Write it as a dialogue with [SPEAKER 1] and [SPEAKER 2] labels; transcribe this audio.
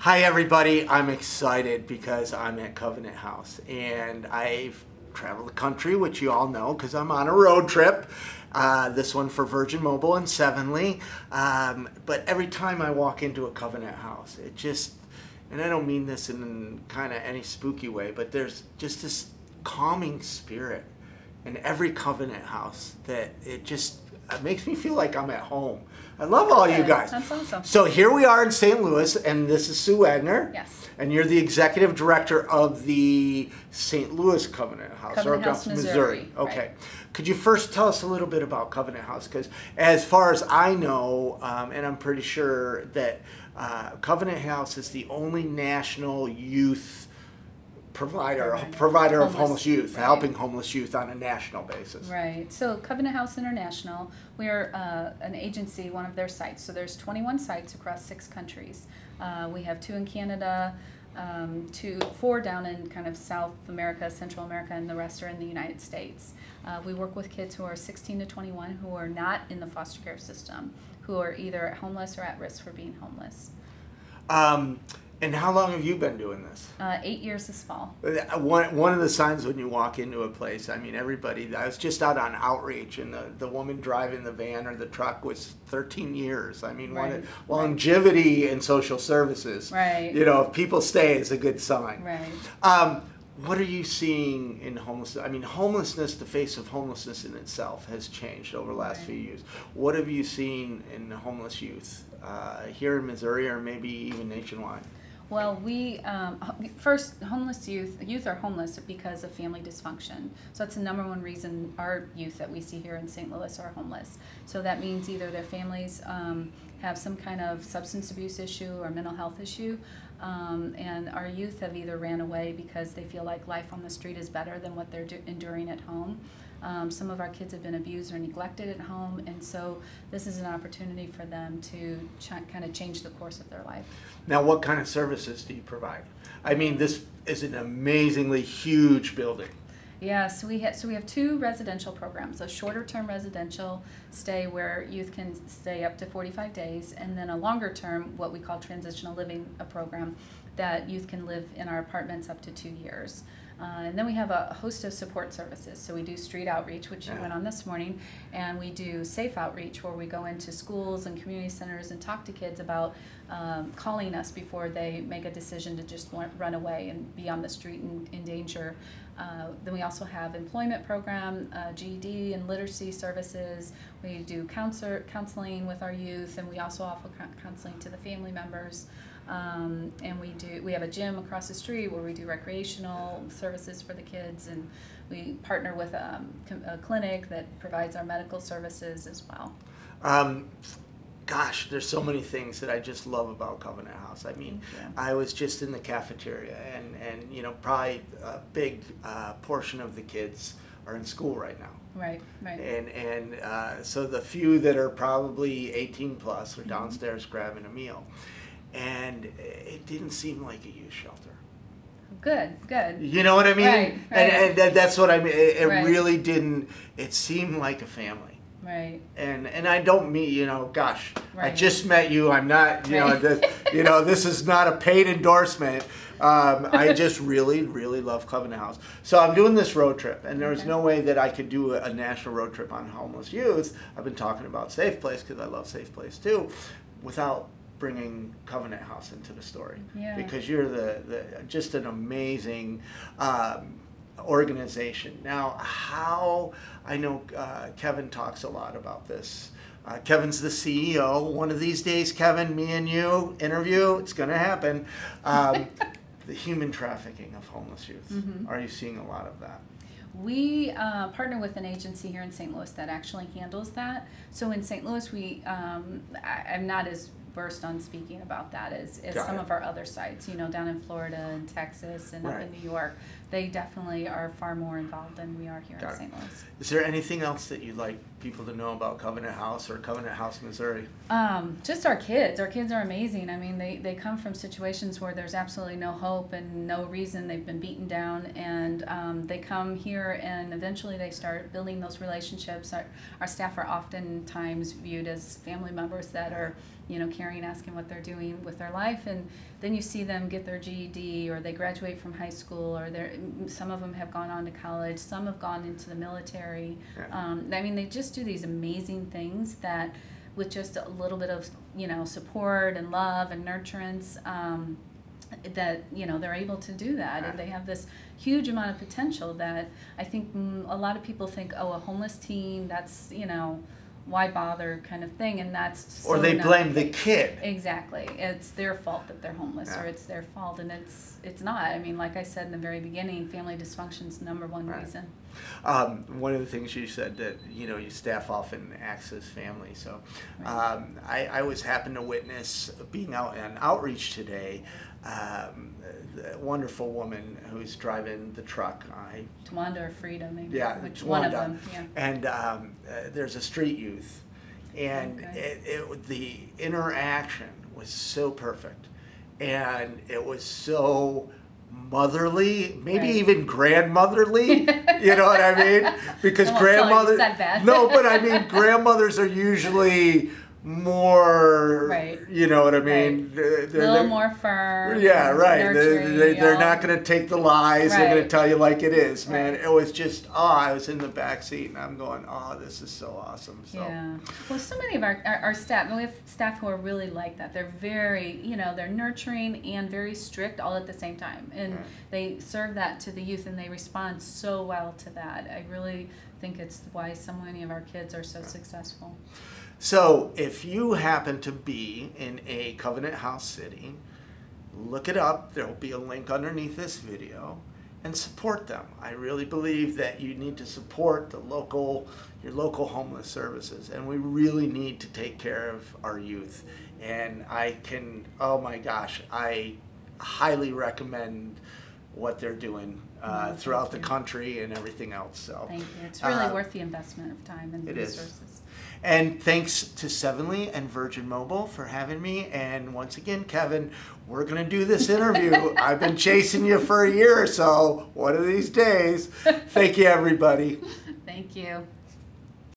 [SPEAKER 1] Hi everybody, I'm excited because I'm at Covenant House and I've traveled the country, which you all know because I'm on a road trip. This one for Virgin Mobile and Sevenly. But every time I walk into a Covenant House, it just, and I don't mean this in kind of any spooky way, but there's just this calming spirit in every Covenant House that it makes me feel like I'm at home. I love all you guys.
[SPEAKER 2] That's awesome.
[SPEAKER 1] So here we are in St. Louis, and this is Sue Wagner.
[SPEAKER 2] Yes.
[SPEAKER 1] And you're the executive director of the St. Louis Covenant House.
[SPEAKER 2] Covenant House, Missouri.
[SPEAKER 1] Okay.
[SPEAKER 2] Right.
[SPEAKER 1] Could you first tell us a little bit about Covenant House? Because as far as I know, and I'm pretty sure that Covenant House is the only national youth provider of homeless youth,
[SPEAKER 2] right.
[SPEAKER 1] helping homeless youth on a national basis.
[SPEAKER 2] Right. So Covenant House International, we are an agency, one of their sites. So there's 21 sites across 6 countries. We have 2 in Canada, 4 down in kind of South America, Central America, and the rest are in the United States. We work with kids who are 16 to 21 who are not in the foster care system, who are either homeless or at risk for being homeless.
[SPEAKER 1] And how long have you been doing this?
[SPEAKER 2] 8 years this fall.
[SPEAKER 1] One of the signs when you walk into a place, I mean, everybody, I was just out on outreach, and the woman driving the van or the truck was 13 years. I mean,
[SPEAKER 2] Right.
[SPEAKER 1] longevity in social services.
[SPEAKER 2] Right.
[SPEAKER 1] You know, if people stay, is a good sign.
[SPEAKER 2] Right.
[SPEAKER 1] What are you seeing in homelessness? I mean, homelessness, the face of homelessness in itself has changed over the last few years. What have you seen in homeless youth here in Missouri or maybe even nationwide?
[SPEAKER 2] Well, we first, homeless youth are homeless because of family dysfunction. So that's the #1 reason our youth that we see here in St. Louis are homeless. So that means either their families have some kind of substance abuse issue or mental health issue, and our youth have either ran away because they feel like life on the street is better than what they're enduring at home. Some of our kids have been abused or neglected at home, and so this is an opportunity for them to kind of change the course of their life.
[SPEAKER 1] Now, what kind of services do you provide? I mean, this is an amazingly huge building.
[SPEAKER 2] Yeah, so we have 2 residential programs: a shorter-term residential stay where youth can stay up to 45 days, and then a longer-term, what we call transitional living program, that youth can live in our apartments up to 2 years. And then we have a host of support services. So we do street outreach, which you went on this morning, and we do safe outreach, where we go into schools and community centers and talk to kids about calling us before they make a decision to just run away and be on the street and in danger. Then we also have employment program, GED and literacy services. We do counseling with our youth, and we also offer counseling to the family members. And we have a gym across the street where we do recreational services for the kids, and we partner with a clinic that provides our medical services as well.
[SPEAKER 1] Gosh, there's so many things that I just love about Covenant House. I mean, I was just in the cafeteria, and you know, probably a big portion of the kids are in school right now.
[SPEAKER 2] Right, right.
[SPEAKER 1] And so the few that are probably 18 plus are downstairs grabbing a meal. And it didn't seem like a youth shelter.
[SPEAKER 2] Good, good.
[SPEAKER 1] You know what I mean?
[SPEAKER 2] Right, right.
[SPEAKER 1] And that's what I mean. It
[SPEAKER 2] Right.
[SPEAKER 1] really didn't. It seemed like a family.
[SPEAKER 2] Right.
[SPEAKER 1] And I don't mean, you know, gosh, I
[SPEAKER 2] Right.
[SPEAKER 1] just met you. I'm not, you know, this is not a paid endorsement. I just really, really love Covenant House. So I'm doing this road trip, and there's no way that I could do a national road trip on homeless youth. I've been talking about Safe Place because I love Safe Place too, without bringing Covenant House into the story.
[SPEAKER 2] Yeah.
[SPEAKER 1] Because you're just an amazing organization. Now, how, I know Kevin talks a lot about this. Kevin's the CEO. One of these days, Kevin, me and you interview, it's going to happen. The human trafficking of homeless youth. Are you seeing a lot of that?
[SPEAKER 2] We partner with an agency here in St. Louis that actually handles that. So in St. Louis, I'm not as versed on speaking about that as some of our other sites, you know, down in Florida and Texas and up in New York. They definitely are far more involved than we are here in St. Louis.
[SPEAKER 1] Is there anything else that you'd like people to know about Covenant House or Covenant House, Missouri?
[SPEAKER 2] Just our kids. Our kids are amazing. I mean, they come from situations where there's absolutely no hope and no reason. They've been beaten down, and they come here, and eventually they start building those relationships. Our staff are oftentimes viewed as family members that are caring, asking what they're doing with their life, and then you see them get their GED, or they graduate from high school, or some of them have gone on to college, some have gone into the military. They just do these amazing things that, with just a little bit of support and love and nurturance, that they're able to do that, and they have this huge amount of potential that I think a lot of people think, oh, a homeless teen, that's why bother kind of thing, and that's
[SPEAKER 1] or they blame the kid.
[SPEAKER 2] Exactly, it's their fault that they're homeless, or it's their fault, and it's not. Like I said in the very beginning, family dysfunction is the #1 reason.
[SPEAKER 1] One of the things you said that you staff often acts as family. So I was happened to witness being out on outreach today. A wonderful woman who's driving the truck.
[SPEAKER 2] Tawanda or Frida, maybe.
[SPEAKER 1] Yeah,
[SPEAKER 2] which
[SPEAKER 1] Tawanda.
[SPEAKER 2] one of them? Yeah.
[SPEAKER 1] And there's a street youth, and the interaction was so perfect, and it was so motherly, maybe even grandmotherly. You know what I mean? Because grandmothers. No, but grandmothers are usually more, you know what I mean?
[SPEAKER 2] They're a little more firm.
[SPEAKER 1] Yeah, right. They're not going to take the lies. They're going to tell you like it is, man. It was just, I was in the back seat, and I'm going, this is so awesome. So.
[SPEAKER 2] Yeah. Well, so many of our staff, we have staff who are really like that. They're very, they're nurturing and very strict all at the same time. And they serve that to the youth, and they respond so well to that. I really think it's why so many of our kids are so successful.
[SPEAKER 1] So if you happen to be in a Covenant House city, look it up. There will be a link underneath this video, and support them. I really believe that you need to support your local homeless services, and we really need to take care of our youth. And I highly recommend what they're doing throughout the country and everything else. So
[SPEAKER 2] thank you. It's really worth the investment of time and resources.
[SPEAKER 1] And thanks to Sevenly and Virgin Mobile for having me. And once again, Kevin, we're going to do this interview. I've been chasing you for a year or so. One of these days. Thank you, everybody.
[SPEAKER 2] Thank you.